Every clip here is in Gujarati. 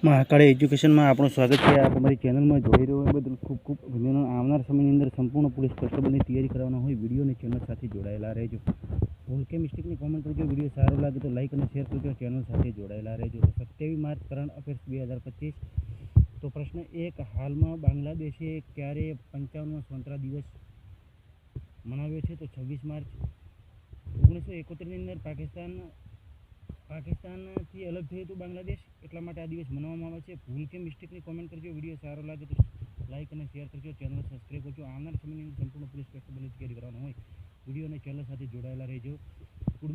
મહાકાળી એજ્યુકેશનમાં આપણું સ્વાગત છે। આપ અમારી ચેનલમાં જોઈ રહ્યો હોય બદલ ખૂબ ખૂબ અભિનંદન। આવનાર સમયની અંદર સંપૂર્ણ પોલીસ કોન્સ્ટેબલની તૈયારી કરવાના હોય વિડીયો અને ચેનલ સાથે જોડાયેલા રહેજો। ભૂલ કે મિસ્ટેકની કોમેન્ટ કરજો। વિડીયો સારો લાગે તો લાઇક અને શેર કરજો। ચેનલ સાથે જોડાયેલા રહેજો। તો 27 માર્ચ કરંટ અફેર્સ 2025। તો પ્રશ્ન 1, હાલમાં બાંગ્લાદેશે ક્યારે 55મો સ્વતંત્રતા દિવસ મનાવ્યો છે? તો 26 માર્ચ 1971ની અંદર પાકિસ્તાનથી અલગ થયું હતું બાંગ્લાદેશ, એટલા માટે આ દિવસ મનાવવામાં આવે છે। ભૂલ કે મિસ્ટેકની કોમેન્ટ કરજો। વિડીયો સારો લાગે તો લાઇક અને શેર કરજો। ચેનલ સબસ્ક્રાઈબ કરજો। આવનાર સમયની અંદર સંપૂર્ણ પોલીસ કોન્સ્ટેબલની તૈયારી કરવાનો હોય વિડીયો અને ચેનલ સાથે જોડાયેલા રહેજો। ગુડ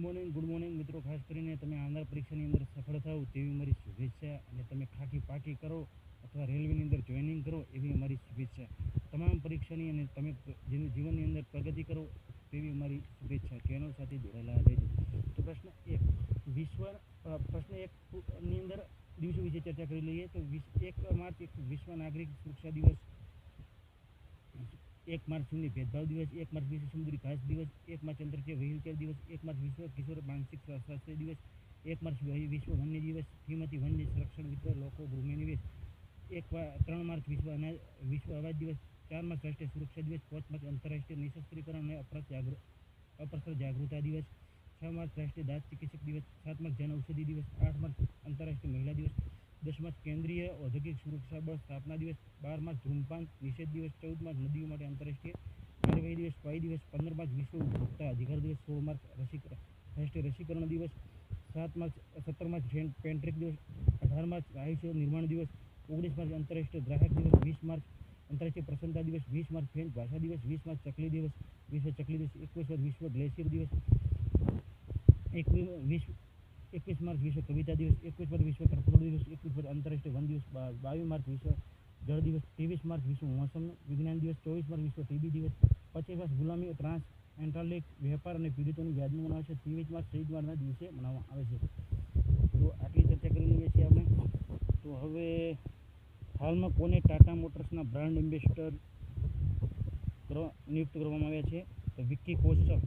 મોર્નિંગ મિત્રો। ખાસ કરીને તમે આવનાર પરીક્ષાની અંદર સફળ થાવ તેવી મારી શુભેચ્છા, અને તમે ખાકી પાકી કરો અથવા રેલવેની અંદર જોઈનિંગ કરો એવી અમારી શુભેચ્છા। તમામ પરીક્ષાની અને તમે જેની જીવનની અંદર પ્રગતિ કરો તેવી અમારી શુભેચ્છા। ચેનલ સાથે જોડાયેલા રહેજો। તો પ્રશ્ન 1ની અંદર દિવસો વિશે ચર્ચા કરી લઈએ। તો 1 માર્ચ વિશ્વ નાગરિક સુરક્ષા દિવસ, 1 માર્ચ શૂન્ય ભેદભાવ દિવસ, 1 માર્ચ વિશ્વ સમુદ્રી ઘાસ દિવસ, 1 માર્ચ આંતરરાષ્ટ્રીય વ્હીલચેર દિવસ, 1 માર્ચ વિશ્વ કિશોર માનસિક સ્વાસ્થ્ય દિવસ, 1 માર્ચ વિશ્વ વન્ય દિવસ, શ્રીમતી વન્ય સંરક્ષણ મિત્ર લોકો ગ્રુમિંગ દિવસ, 3 માર્ચ વિશ્વ અવાજ દિવસ, 4 માર્ચ રાષ્ટ્રીય સુરક્ષા દિવસ, 5 માર્ચ આંતરરાષ્ટ્રીય નિઃશસ્ત્રીકરણ અને અપરાધ જાગૃતતા દિવસ, 6 માર્ચ રાષ્ટ્રીય દાંત ચિકિત્સક દિવસ, 7 માર્ચ જન ઔષધિ દિવસ, 8 માર્ચ આંતરરાષ્ટ્રીય મહિલા દિવસ, 10 માર્ચ કેન્દ્રીય ઔદ્યોગિક સુરક્ષા બળ સ્થાપના દિવસ, 12 માર્ચ ધૂમપાન નિષેધ દિવસ, 14 માર્ચ નદીઓ માટે આંતરરાષ્ટ્રીય કાર્યવાહી દિવસ સ્પાઈ દિવસ, 15 માર્ચ વિશ્વ ઉપભોક્તા અધિકાર દિવસ, 16 માર્ચ રાષ્ટ્રીય રસીકરણ દિવસ, 17 માર્ચ પેન્ટ્રિક દિવસ, 18 માર્ચ આયુષ્ય નિર્માણ દિવસ, 19 માર્ચ આંતરરાષ્ટ્રીય ગ્રાહક દિવસ, 20 માર્ચ આંતરરાષ્ટ્રીય પ્રસન્નતા દિવસ, 20 માર્ચ ફ્રેન્ચ ભાષા દિવસ, 20 માર્ચ ચકલી દિવસ, વિશ્વ ચકલી દિવસ, 21 માર્ચ વિશ્વ ગ્લેશિયર દિવસ, 21 માર્ચ વિશ્વ કવિતા દિવસ, 21 માર્ચ વિશ્વ કર્કરોગ દિવસ, 21 માર્ચ આંતરરાષ્ટ્રીય વન દિવસ, 22 માર્ચ વિશ્વ જળ દિવસ, 23 માર્ચ વિશ્વ મોસમ વિજ્ઞાન દિવસ, 24 માર્ચ વિશ્વ ટીબી દિવસ, 25 માર્ચ ગુલામી ટ્રાન્સ એન્ટાર્કટિક વેપાર અને પીડિતોની યાદમાં મનાવે છે। 23 માર્ચ શહીદ માર્ચના દિવસે મનાવવામાં આવે છે। તો આટલી ચર્ચા કરી લઈએ છીએ આપણે। તો હવે હાલમાં કોને ટાટા મોટર્સના બ્રાન્ડ એમ્બેસેડર નિયુક્ત કરવામાં આવ્યા છે? તો વિક્કી કૌશલ।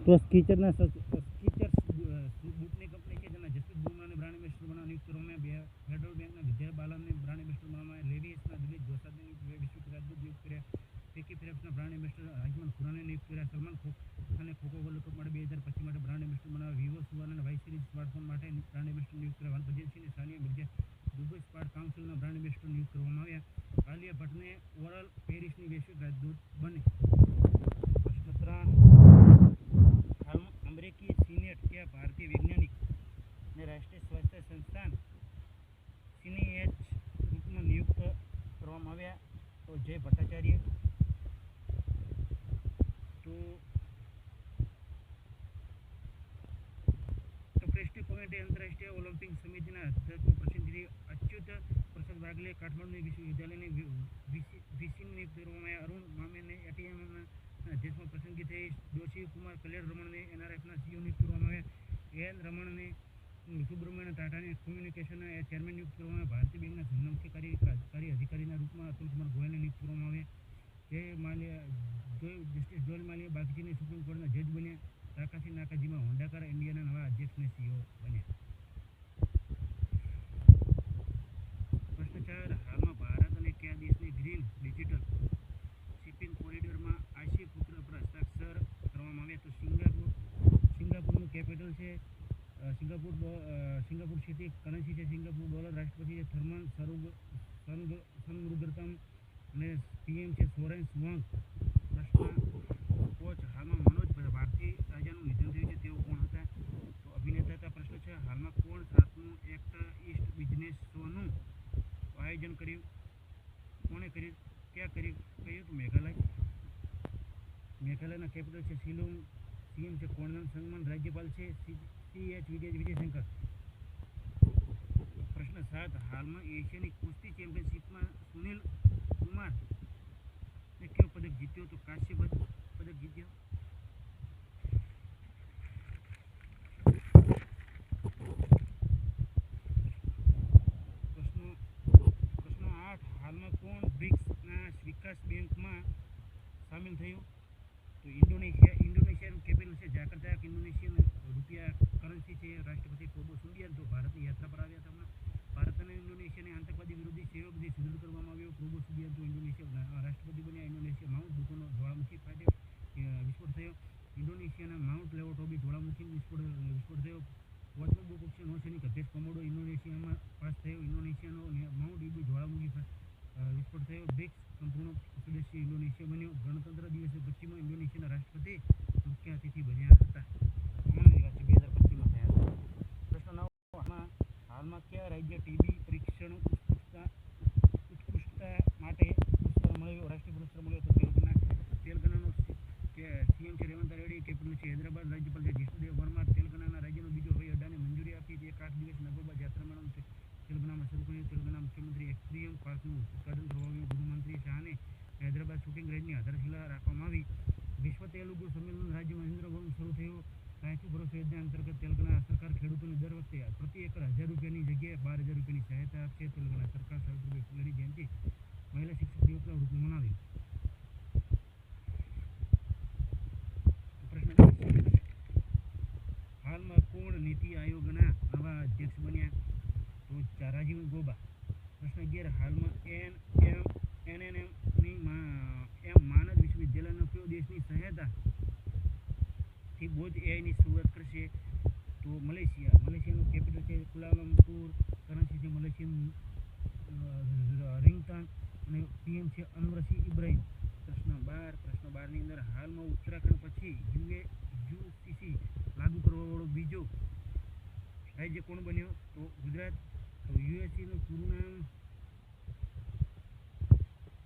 તો સ્કીચર્સ બૂટની કંપની છે જેના જસપ્રીત બુમરાહને બ્રાન્ડ એમ્બેસેડર બનાવવા નિયુક્ત કરવામાં આવ્યા। ફેડરલ બેંકના વિદ્યા બાલનને બ્રાન્ડ એમ્બેસેડર બનાવવામાં આવ્યા। લેવીએસના દિલીપ જોસાદને વિશ્વ રાજદૂત નિયુક્ત કર્યા। ફિકી ફિલિપ્સના બ્રાન્ડ એમ્બેસેડર રાજમન ખુરાને નિયુક્ત કર્યા। સલમાન ખાને ખોખો વર્લ્ડ કપ માટે 2025 માટે બ્રાન્ડ એમ્બેસેડર બનાવ્યા। વિવો સુવર્ણ વાય સિરીઝ સ્માર્ટફોન માટે બ્રાન્ડ એમ્બેસેડર નિયુક્ત કર્યા। હરભજન સિંહ સાનિયા મિર્ઝા દુબઈ સ્પાર્ટ કાઉન્સિલના બ્રાન્ડ એમ્બેસેડર નિયુક્ત કરવામાં આવ્યા। આલિયા ભટ્ટને ઓરલ પેરિસની વૈશ્વિક રાજદૂત બની। પ્રશ્ન 3, હાલમાં અમેરિકી સિનેટ કે ભારતીય વૈજ્ઞાનિક ને રાષ્ટ્રીય સ્વાસ્થ્ય સંસ્થાન સીએનએચ રૂપમાં નિયુક્ત કરવામાં આવ્યા? તો જય ભટ્ટાચાર્ય। તો પ્રેસ્ટી પોઈન્ટે આંતરરાષ્ટ્રીય ઓલિમ્પિક સમિતિના અધ્યક્ષ પ્રસિદ્ધ અચ્યુત પ્રસાદ વાઘેલે કાઠમાંડુ વિશ્વવિદ્યાલયની વીસી નિયુક્ત કરવામાં આવ્યા। અરુણ મામેને એટીએમના અધ્યક્ષમાં પસંદગી થઈ। દોશી કુમાર કલ્યાણ રમણને એનઆરએફના સીઈઓ નિયુક્ત કરવામાં આવ્યા। એન રમણને સુબ્રમણ્યમ ટાટાને કોમ્યુનિકેશનના ચેરમેન નિયુક્ત કરવામાં આવ્યા। ભારતીય બેંકના સન્માનિત કાર્યકારી અધિકારીના રૂપમાં અતુલ કુમાર ગોયલને નિયુક્ત કરવામાં આવ્યા। જસ્ટિસ જોયલ માલ્યા બાગચીની સુપ્રીમ કોર્ટના જજ બન્યા। તાકાશી નાકાજીમા હોન્ડા ઇન્ડિયાના નવા અધ્યક્ષ અને સીઈઓ બન્યા। પ્રશ્ન 4, હાલમાં ભારત અને કયા દેશની ગ્રીન ડિજિટલ શિપિંગ કોરિડોરમાં આશય પત્ર પર હસ્તાક્ષર કરવામાં આવ્યા? તો સિંગાપુરનું કેપિટલ છે સિંગાપુર સિટી, કરન્સી છે સિંગાપુર ડોલર, રાષ્ટ્રપતિ છે થર્મન સનમુગરતમ અને પીએમ છે સોરેન વોંગ। પ્રશ્ન 5, હાલમાં મનોજ ભારતી રાજાનું નિધન થયું છે, તેઓ કોણ હતા? તો અભિનેતા હતા। પ્રશ્ન 6, હાલમાં કોણ 7મું એક્ટ ઈસ્ટ બિઝનેસ શોનું આયોજન કર્યું? કોણે કર્યું? ક્યાં કર્યું? તો મેઘાલયના કેપિટલ છે શિલોંગ, સીએમ છે કોનરાડ સંગમન, રાજ્યપાલ છે સીએચ વિજયશંકર। પ્રશ્ન 7, હાલમાં એશિયાની કુસ્તી ચેમ્પિયનશિપમાં સુનિલ કુમાર ને કયો પદક જીત્યો? તો કાંસ્ય પદક જીત્યો। સંમેલન થયું. તો ઇન્ડોનેશિયાનું કેપિટલ છે જાકર્તા. ઇન્ડોનેશિયન રૂપિયા કરન્સી છે. રાષ્ટ્રપતિ પ્રોબો સુબિયાન્તો ભારતની યાત્રા પર આવ્યા હતા. ભારત અને ઇન્ડોનેશિયાને આતંકવાદી વિરોધી સહયોગથી સુદૃઢ કરવામાં આવ્યો. પ્રોબો સુબિયાન્તો ઇન્ડોનેશિયા રાષ્ટ્રપતિ બન્યા. ઇન્ડોનેશિયા માઉન્ટ બુકોનો જ્વાળામુખી ફાટે વિસ્ફોટ થયો. ઇન્ડોનેશિયાના માઉન્ટ લેવોટોબી જ્વાળામુખી વિસ્ફોટ થયો. વોચનો બુકક્ષ નૌસૈનિક અભ્યાસ કોમોડો ઇન્ડોનેશિયામાં પાસ થયો. ઇન્ડોનેશિયાનો માઉન્ટ ઇબુ જ્વાળામુખી વિસ્ફોટ થયો. બ્રિક્સ સંપૂર્ણ સદસ્ય ઇન્ડોનેશિયા બન્યો. ગણતંત્ર દિવસે પશ્ચિમ ઇન્ડોનેશિયાના રાષ્ટ્રપતિ મુખ્ય અતિથિ બન્યા હતા. સામાન્ય દિવસ 2025માં થયા હતા. પ્રશ્ન 9. હાલમાં કયા રાજ્ય ટીબી પરીક્ષણ ઉત્કૃષ્ટતા માટે પુરસ્કાર મળ્યો? રાષ્ટ્રીય પુરસ્કાર મળ્યો તો તેલંગાણાનો સીએમ છે રેવંત રેડ્ડી. કેપિટલ છે હૈદરાબાદ. રાજ્યપાલ છે જિષ્ણુદેવ વર્મા. તેલંગાણા રાજ્યનો બીજો હવાઈ અડ્ડાને મંજૂરી આપી. 8 દિવસ નગોબા જાત્રા મેળાનું તેલંગાણામાં શરૂ કર્યું. તેલંગાણા મુખ્યમંત્રી એક્સપ્રિયમ પાર્કનું ઉદ્ઘાટન કરવામાં આવ્યું. ગૃહમંત્રી શાહને હૈદરાબાદ શૂટિંગ રેન્જની આધારશિલા રાખવામાં આવી. વિશ્વ તેલુગુ સંમેલન રાજ્યમાં ઇન્દ્રવન શરૂ થયું. રાયતુ ભરોસો યોજના અંતર્ગત તેલંગાણા સરકાર ખેડૂતોને દર વખતે પ્રતિ એકર 1000 રૂપિયાની જગ્યાએ 12,000 રૂપિયાની સહાયતા આપશે. તેલંગાણા સરકાર સાવિત્રીબાઈ ફુલેની જયંતિ મહિલા શિક્ષક દિવસના રૂપમાં મનાવી. પ્રશ્ન 10. હાલમાં કોણ નીતિ આયોગના નવા અધ્યક્ષ બન્યા? તો રાજીવ ગોબા. પ્રશ્ન 11. હાલમાં એનએનએમની માનદ વિશ્વવિદ્યાલયનો કયો દેશની સહાયતાથી બોધ એઆઈની શરૂઆત કરશે? તો મલેશિયા. મલેશિયાનું કેપિટલ છે કુલાલમપુર. કરન્સી છે મલેશિયન રિંગટન અને પીએમ છે અનવર ઇબ્રાહિમ. પ્રશ્ન 12. ની અંદર હાલમાં ઉત્તરાખંડ પછી યુસીસી લાગુ કરવાવાળો બીજો રાજ્ય કોણ બન્યો? તો ગુજરાત. તો યુએસસીનું પૂરું નામ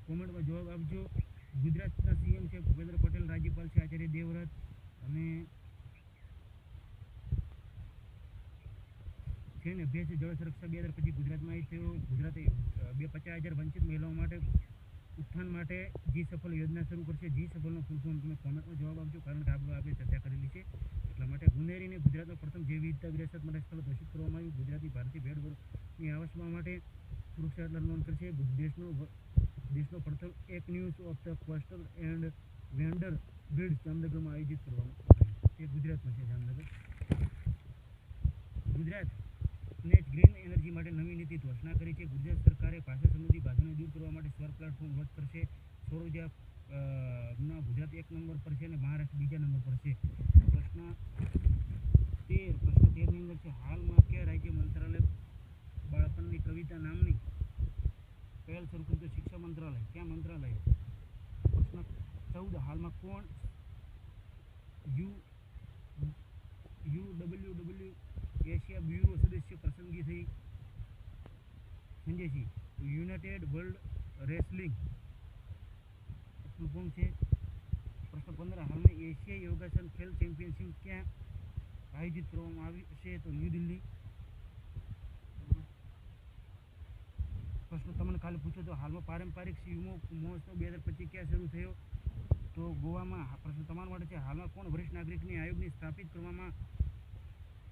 કોમેન્ટમાં જવાબ આપજો. ગુજરાતના સીએમ છે ભૂપેન્દ્ર પટેલ. રાજ્યપાલ છે આચાર્ય દેવવ્રત. અને છે ને અભ્યાસ જળ સુરક્ષા 2025 ગુજરાતમાં આવી થયો. ગુજરાતે 50,000 વંચિત મહિલાઓ માટે ઉત્થાન માટે જી સફળ યોજના શરૂ કરશે. જી સફળનો ફૂલ ફોર્મ તમે કોમેન્ટમાં જવાબ આપજો, કારણ કે આપણે ચર્ચા કરેલી છે એટલા માટે. ગુંદેરીને ગુજરાતનો પ્રથમ જૈવ વિવિધતા વિરાસત માટે સ્થળ ઘોષિત કરવામાં આવ્યું. ગુજરાતી ભારતીય ભેડની આવાસમાં માટે સુરક્ષા નોંધ કરશે. દેશનો પ્રથમ એક news of the coastal and vendor breed જામનગરમાં આયોજિત કરવામાં આવ્યું. તે ગુજરાતમાં છે જામનગર. ગુજરાતને ગ્રીન એનર્જી માટે નવી નીતિ ઘોષણા કરી છે. ગુજરાત સરકારે ભાષા સંબંધી બાધાને દૂર કરવા માટે સ્વર પ્લેટફોર્મ લોન્ચ કરશે. સૌર ઉર્જા ગુજરાત 1 નંબર પર છે અને મહારાષ્ટ્ર 2જા નંબર પર છે. પ્રશ્ન 13 ની અંદર છે હાલમાં કયા રાજ્ય મંત્રાલય બાળપણની કવિતા નામની પહેલ શરૂ કરી? તો શિક્ષા મંત્રાલય. ક્યાં મંત્રાલય? પ્રશ્ન 14. હાલમાં કોણ UWW એશિયા બ્યુરો સદસ્ય પસંદગી થઈ? સંજયસિંહ. યુનાઇટેડ વર્લ્ડ રેસલિંગ કોણ છે? પ્રશ્ન 15. હાલમાં એશિયાઈ યોગાસન ખેલ ચેમ્પિયનશિપ ક્યાં આયોજિત કરવામાં આવી છે? તો ન્યૂ દિલ્હી. પ્રશ્ન તમને ખાલી પૂછો તો હાલમાં પારંપરિક યુમો મહોત્સવ 2025 ક્યાં શરૂ થયો? તો ગોવામાં. પ્રશ્ન તમારા માટે છે હાલમાં કોણ વરિષ્ઠ નાગરિકની આયોગને સ્થાપિત કરવામાં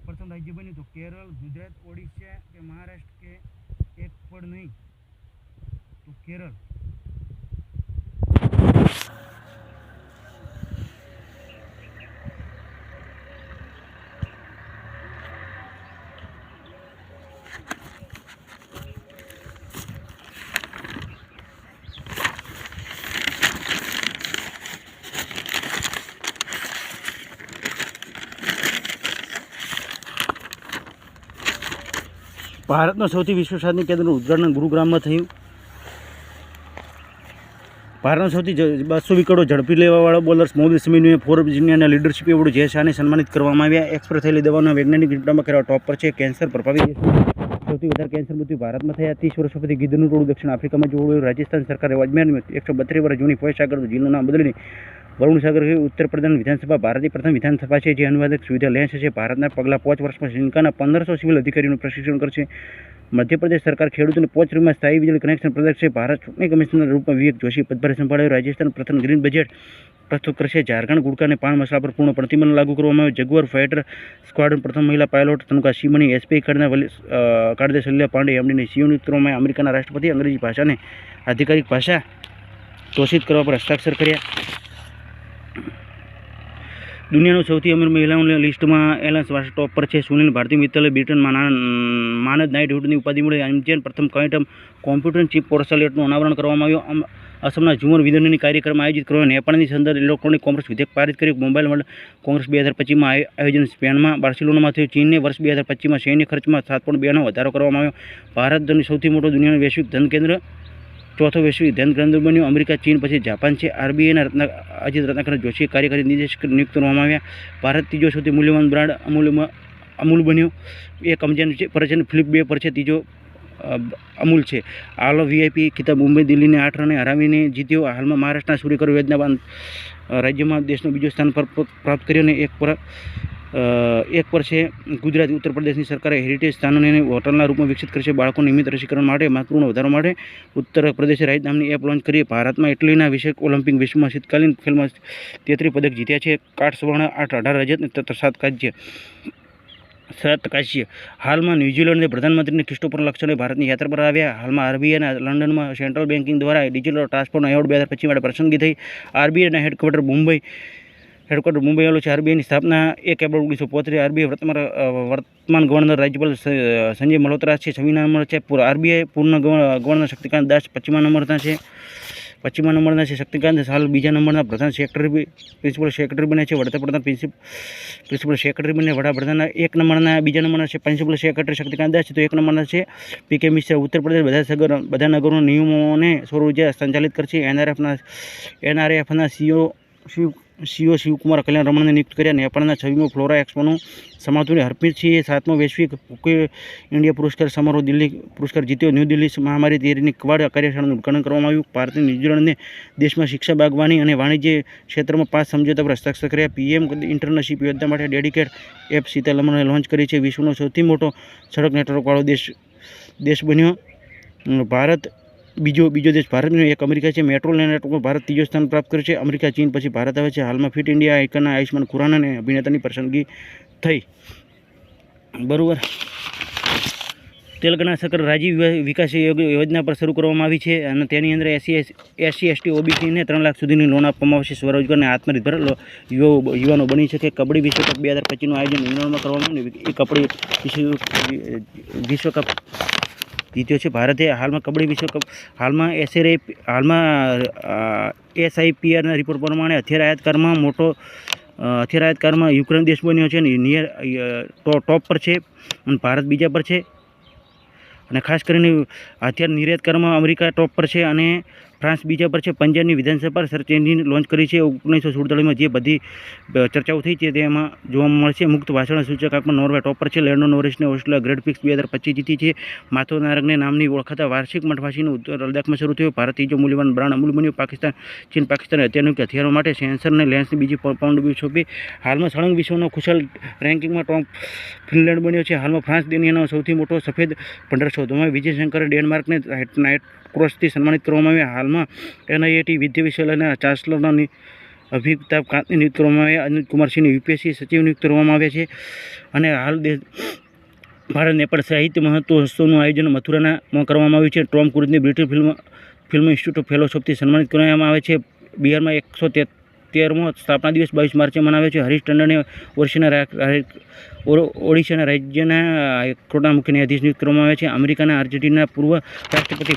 પ્રથમ રાજ્ય બન્યું? તો કેરળ. ગુજરાત, ઓડિશા કે મહારાષ્ટ્ર કે એક પણ નહીં? તો કેરળ. ભારતનું સૌથી વિશ્વસનીય કેન્દ્રનું ઉદ્ઘાટન ગુરુગ્રામમાં થયું. ભારતનો સૌથી 200 વિકેટો ઝડપી લેવાવાળો બોલર મોહમ્મદ શમીને ફોર્બ્સ દુનિયાના લીડરશિપ એવોર્ડ જે શાહને સન્માનિત કરવામાં આવ્યા. એક્સપર્ટ થયેલી દવાઓના વૈજ્ઞાનિક નિષ્ણાતમાં કરવા ટોપ પર છે. કેન્સર પ્રભાવિત દેશમાં સૌથી વધારે કેન્સર મૃત્યુ ભારતમાં થયા. 30 વર્ષ પછી ગીધનું ટોળું દક્ષિણ આફ્રિકામાં જોવા મળ્યું. રાજસ્થાન સરકારે અજમેરમાં 132 વર્ષ જૂની ફોજ સાગરનું જિલ્લાનું નામ બદલીને વરુણ સાગર ઉત્તર પ્રદેશ વિધાનસભા ભારતની પ્રથમ વિધાનસભા છે જે અનુવાદક સુવિધા લે છે. ભારતના પગલા 5 વર્ષમાં શ્રીલંકાના 1500 સિવિલ અધિકારીઓનું પ્રશિક્ષણ કરશે. મધ્યપ્રદેશ સરકાર ખેડૂતોને 5 રૂપિયામાં સ્થાયી વીજળી કનેક્શન પ્રદાન કરશે. ભારત ચૂંટણી કમિશનરના રૂપમાં વિવેક જોશી પદભાર સંભાળ્યો. રાજસ્થાન પ્રથમ ગ્રીન બજેટ પ્રસ્તુત કરશે. ઝારખંડ ગુટખા અને પાન મસાલા પર પૂર્ણ પ્રતિબંધ લાગુ કરવામાં આવ્યો. જગુઆર ફાઇટર સ્ક્વાડ્રન પ્રથમ મહિલા પાયલોટ તનુકા સિમની એસપી કાળદે સલ્યા પાંડે એમડીને સીઓ નિયુક્ત કરવામાં. અમેરિકાના રાષ્ટ્રપતિ અંગ્રેજી ભાષાને આધિકારિક ભાષા ઘોષિત કરવા પર હસ્તાક્ષર કર્યા. દુનિયાનું સૌથી અમીર મહિલાઓની લિસ્ટમાં એલન સ્વાસ ટોપ પર છે. સુનિલ ભારતી મિત્તલે બ્રિટનમાં માનદ નાઇટહુડની ઉપાધિ મળી. ઇન્ડિયન પ્રથમ ક્વોન્ટમ કોમ્પ્યુટર ચિપ પોર્સલેટનું અનાવરણ કરવામાં આવ્યું. અસમના ઝુમર વિદર્ભની કાર્યક્રમ આયોજિત કરવા. નેપાળની અંદર ઇલેક્ટ્રોનિક કોમર્સ વિધેયક પારિત કર્યું. મોબાઈલ વર્લ્ડ કોંગ્રેસ 2025માં આયોજન સ્પેનમાં બાર્સિલોનામાં થયું. ચીનને વર્ષ 2025માં સૈન્ય ખર્ચમાં 7.2નો વધારો કરવામાં આવ્યો. ભારત સૌથી મોટો દુનિયાનું વૈશ્વિક ધન કેન્દ્ર, ચોથો વૈશ્વિક ધન કેન્દ્ર બન્યું. અમેરિકા, ચીન પછી જાપાન છે. આરબીઆઈના અજીત રત્નાકર જોશી કાર્યકારી નિદેશક નિયુક્ત કરવામાં આવ્યા. ભારત ત્રીજો સૌથી મૂલ્યવાન બ્રાન્ડ અમૂલ બન્યો. 1 અબજ પર છે. ફ્લિપ 2 પર છે. ત્રીજો અમૂલ છે. હાલ વીઆઈપી ખિતાબ મુંબઈ દિલ્હીને 8 રને હરાવીને જીત્યો. હાલમાં મહારાષ્ટ્રના સૂર્યકર યોજના રાજ્યમાં દેશનું બીજું સ્થાન પ્રાપ્ત કર્યું અને 1 પર છે. ગુજરાત, ઉત્તર પ્રદેશની સરકારે હેરિટેજ સ્થાનોને હોટલના રૂપમાં વિકસિત કરશે. બાળકો નિયમિત રસીકરણ માટે માતૃનો વધારો માટે ઉત્તર પ્રદેશે રાઈટ નામની એપ લોન્ચ કરી. ભારતમાં ઇટલીના વિશ્વ ઓલિમ્પિક વિશ્વમાં શીતકાલીન ખેલમાં 33 પદક જીત્યા છે. 8 સ્વર્ણ, 8 18 રજત અને 7 કાંસ્ય. હાલમાં ન્યૂઝીલેન્ડના પ્રધાનમંત્રીને ક્રિસ્ટોફર લક્સને ભારતની યાત્રા પર આવ્યા. હાલમાં આરબીઆઈના લંડનમાં સેન્ટ્રલ બેન્કિંગ દ્વારા ડિજિટલ ટ્રાન્સફોર્મ એવોર્ડ 2025 માટે પસંદગી થઈ. આરબીઆઈના હેડક્વાર્ટર મુંબઈ આવેલો છે. આરબીઆઈની સ્થાપના 1 એપ્રિલ 1975. આરબીઆઈ વર્તમાન ગવર્નર રાજ્યપાલ સંજય મલ્હોત્રા છે. 26મા નંબર છે. આરબીઆઈ પૂર્ણ ગવર્નર શક્તિકાંત દાસ 25મા નંબરના છે. શક્તિકાંત હાલ 2જા નંબરના પ્રધાન પ્રિન્સિપલ સેક્રેટરી બન્યા છે. વડાપ્રધાન પ્રિન્સિપલ સેક્રેટરી બન્યા. વડાપ્રધાનના 1 નંબરના 2જા નંબરના છે. પ્રિન્સિપલ સેક્રેટરી શક્તિકાંત દાસ છે તો 1 નંબરના છે પીકે મિશ્રા. ઉત્તર પ્રદેશ બધા નગરોના નિયમોને સૌર ઉર્જા સંચાલિત કરશે. એનઆરએફના સીઓ શિવકુમાર કલ્યાણ રમણને નિયુક્ત કર્યા. નેપાળના 26મો ફ્લોરા એક્સપોનું સમાપન. હરપ્રીત સિંહે 7મો વૈશ્વિક હોકી ઇન્ડિયા પુરસ્કાર સમારોહ દિલ્હી પુરસ્કાર જીત્યો. ન્યૂ દિલ્હી મહામારી તૈયારીની ક્વાડ કાર્યશાળાનું ઉદ્ઘાટન કરવામાં આવ્યું. ભારતે ન્યૂઝીલેન્ડને દેશમાં શિક્ષા, બાગવાની અને વાણિજ્ય ક્ષેત્રમાં 5 સમજૂતા પર હસ્તાક્ષર કર્યા. પીએમ ઇન્ટર્નશીપ યોજના માટે ડેડિકેટ એપ સીતારામને લોન્ચ કરી છે. વિશ્વનો સૌથી મોટો સડક નેટવર્કવાળો દેશ બન્યો ભારત. બીજો દેશ ભારતનો 1 અમેરિકા છે. મેટ્રો નેટવર્કમાં ભારત ત્રીજો સ્થાન પ્રાપ્ત કર્યું છે. અમેરિકા, ચીન પછી ભારત આવે છે. હાલમાં ફિટ ઇન્ડિયા આઇકનના આયુષ્માન ખુરાના અને અભિનેતાની પસંદગી થઈ. બરાબર. તેલંગાણા સરકાર રાજીવ વિકાસ યોજના પર શરૂ કરવામાં આવી છે અને તેની અંદર એસસી એસટી ઓબીસીને 3 લાખ સુધીની લોન આપવામાં આવશે. સ્વરોજગાર અને આત્મનિર્ભર યુવાનો બની શકે. કબડ્ડી વિશ્વકપ 2025નું આયોજન ઇંગ્લેન્ડમાં કરવામાં આવ્યું. એ કબડ્ડી વિશ્વકપ જીત્યો છે ભારતે. હાલમાં કબડ્ડી વિશ્વકપ એસઆઈપીઆરના રિપોર્ટ પ્રમાણે હથિયાર આયાતકારમાં યુક્રેન દેશ બન્યો છે અને ટોપ પર છે અને ભારત બીજા પર છે. અને ખાસ કરીને હથિયાર નિર્યાતકારમાં અમેરિકા ટોપ પર છે અને ફ્રાન્સ બીજા પર છે. પંજાબની વિધાનસભા સર્ચ એન્જિન લોન્ચ કરી છે 1947માં. જે બધી ચર્ચાઓ થઈ છે તેમાં જોવા મળશે. મુક્ત ભાષણ સૂચકાંકમાં નોર્વે ટોપ પર છે. લેન્ડો નોરિસને ઓસ્ટ્રેલિયા ગ્રેટ પ્રિક્સ 2025 જીતી છે. માથો નારંગને નામની ઓળખાતા વાર્ષિક મઠવાસીનું લદ્દાખમાં શરૂ થયું. ભારત ત્રીજો મૂલ્યવાન બ્રાન્ડ અમૂલ બન્યું. ચીન પાકિસ્તાન અત્યાધુનિક હથિયારો માટે સેન્સર અને લેન્સની બીજી પાઉન્ડ સોંપી. હાલમાં સળંગ વિશ્વનો ખુશાલ રેન્કિંગમાં ટોપ ફિનલેન્ડ બન્યો છે. હાલમાં ફ્રાન્સ દુનિયાનો સૌથી મોટો સફેદ ભંડાર શોધવામાં. વિજય શંકરે ડેનમાર્કને નાઇટ ક્રોસથી સન્માનિત કરવામાં આવ્યા. હાલમાં એનઆઈટી વિશ્વવિદ્યાલયના ચાન્સલરની અમિતાભ કાંતને નિયુક્ત કરવામાં આવ્યા. અનિલ કુમાર સિંહને યુપીએસસી સચિવ નિયુક્ત કરવામાં આવ્યા છે. અને હાલ ભારત નેપાળ સાહિત્ય મહોત્સવનું આયોજન મથુરામાં કરવામાં આવ્યું છે. ટોમ ક્રુઝને બ્રિટિશ ફિલ્મ ઇન્સ્ટિટ્યૂટ ઓફ ફેલોશિપથી સન્માનિત કરવામાં આવે છે. બિહારમાં 113મો સ્થાપના દિવસ 22 માર્ચે મનાવે છે. હરીશ ટંડને ઓડિશાના રાજ્યના હાઈકોર્ટના મુખ્ય ન્યાયાધીશ નિયુક્ત કરવામાં આવે છે. અમેરિકાના આર્જેન્ટિનાના પૂર્વ રાષ્ટ્રપતિ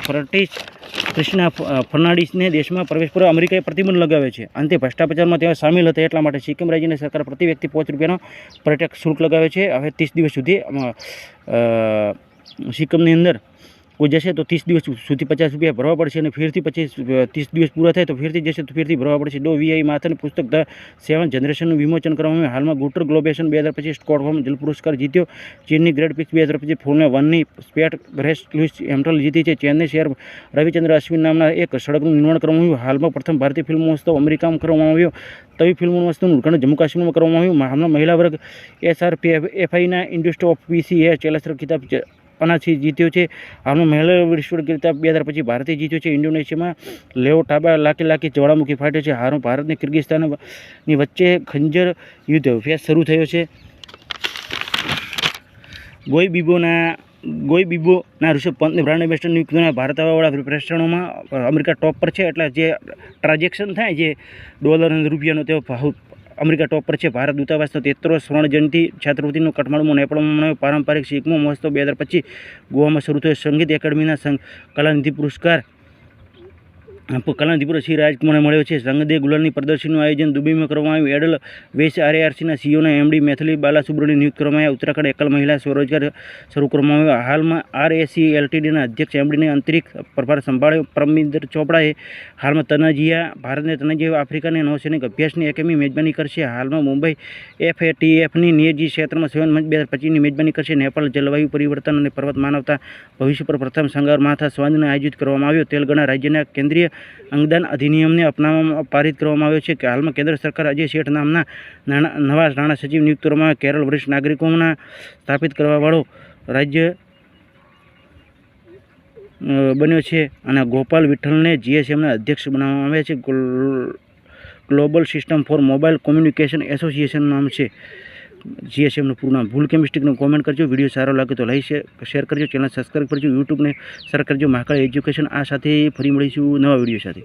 ક્રિસ્ટિના ફર્નાન્ડીસને દેશમાં પ્રવેશ પર અમેરિકાએ પ્રતિબંધ લગાવ્યો છે. અંતે ભ્રષ્ટાચારમાં તેઓ સામેલ હતા એટલા માટે સિક્કિમ રાજ્યની સરકાર પ્રતિ વ્યક્તિ ₹5 પર્યટક શુલ્ક લગાવે છે. હવે 30 દિવસ સુધી સિક્કિમની અંદર કોઈ જશે તો 30 દિવસ સુધી ₹50 ભરવા પડશે અને ફેરથી પછી 30 દિવસ પૂરા થાય તો ફેરથી જશે તો ફેરથી ભરવા પડશે. વીઆઈ માથાની પુસ્તક ધ 7th જનરેશનનું વિમોચન કરવામાં આવ્યું. હાલમાં ગુટર ગ્લોબેશન 2025 સ્ટોકહોમ જલ પુરસ્કાર જીત્યો. ચીનની ગ્રેટ પ્રિક્સ 2025 ફોર્મ્યુલા 1ની સ્પેટ રેસ લુઇસ હેમિલ્ટન જીતી છે. ચેન્નઈ શહેર રવિચંદ્ર અશ્વિન નામના એક સડકનું નિર્માણ કરવામાં આવ્યું. હાલમાં પ્રથમ ભારતીય ફિલ્મ મહોત્સવ અમેરિકામાં કરવામાં આવ્યો. તવી ફિલ્મ મહોત્સવનું ઉદ્ઘાટન જમ્મુ કાશ્મીરમાં કરવામાં આવ્યું. હાલમાં મહિલા વર્ગ એસઆરપીએફઆઈના industry of PC air challenger ખિતાબ પનાથી જીત્યો છે. હાલમાં મહિલા વિશ્વ ખિતાબ 2025 ભારતે જીત્યો છે. ઇન્ડોનેશિયામાં લેવો ટાબા લાકી જ્વાળામુખી ફાટ્યો છે. હાલ ભારત અને કિર્ગિસ્તાનની વચ્ચે ખંજર યુદ્ધ અભ્યાસ શરૂ થયો છે. ગોઈબીબોના ઋષભ પંતને બ્રાન્ડ એમ્બેસેડર નિયુક્ત કર્યા. ભારત આવવાવાળા પ્રેક્ષણોમાં અમેરિકા ટોપ પર છે. એટલે જે ટ્રાન્ઝેક્શન થાય જે ડોલર અને રૂપિયાનો તેઓ અમેરિકા ટોપ પર છે. ભારત દૂતાવાસનો 33 સ્વર્ણ જયંતિ છાત્રવૃત્તિનું કાઠમાંડુમાં નેપાળમાં મનાવ્યો પારંપરિક શિગમો મહોત્સવ 2025 ગોવામાં શરૂ થયો. સંગીત એકેડમીના કલાનિધિ પુરસ્કાર શ્રી રાજકુમારને મળ્યો છે. રંગદે ગુલાલની પ્રદર્શનનું આયોજન દુબઈમાં કરવામાં આવ્યું. એડલ વેસ RARCના CEOના MD મેથિલી બાલાસુબ્રમણ્યને નિયુક્ત કરવામાં આવ્યા. ઉત્તરાખંડ એકલ મહિલા સ્વરોજગાર શરૂ કરવામાં આવ્યો. હાલમાં RAC LTDના અધ્યક્ષ MDને અંતરિક્ષ પ્રભાર સંભાળ્યો. પરમિંદર ચોપડાએ હાલમાં તનાજિયા આફ્રિકાની નૌસૈનિક અભ્યાસની એકેડમી મેજબાની કરશે. હાલમાં મુંબઈ FATFની નિયજી ક્ષેત્રમાં 7 માર્ચ 2025ની મેજબાની કરશે. નેપાળ જલવાયુ પરિવર્તન અને પર્વત માનવતા ભવિષ્ય પર પ્રથમ સગર્ભામાથા સંવાદને આયોજિત કરવામાં આવ્યો. તેલંગાણા રાજ્યના કેન્દ્રીય અંગદાન અધિનિયમને અપનાવવામાં પારિત કરવામાં આવ્યો છે. કે હાલમાં કેન્દ્ર સરકાર અજય શેઠ નામના નવા નાણાં સચિવ નિયુક્ત કરવામાં આવ્યા. કેરળ વરિષ્ઠ નાગરિકોના સ્થાપિત કરવાવાળો રાજ્ય બન્યો છે અને ગોપાલ વિઠ્ઠલને GSMના અધ્યક્ષ બનાવવામાં આવ્યા છે. Global system for mobile communication એસોસિએશનનું નામ છે GSMનું પૂરું નામ. ભૂલ કે મિસ્ટેકનું કોમેન્ટ કરજો. વિડીયો સારો લાગે તો લાઈક શેર કરજો. ચેનલ સબસ્ક્રાઈબ કરજો. યુટ્યુબને સર કરજો. મહાકાળી એજ્યુકેશન. આ સાથે ફરી મળીશું નવા વિડીયો સાથે.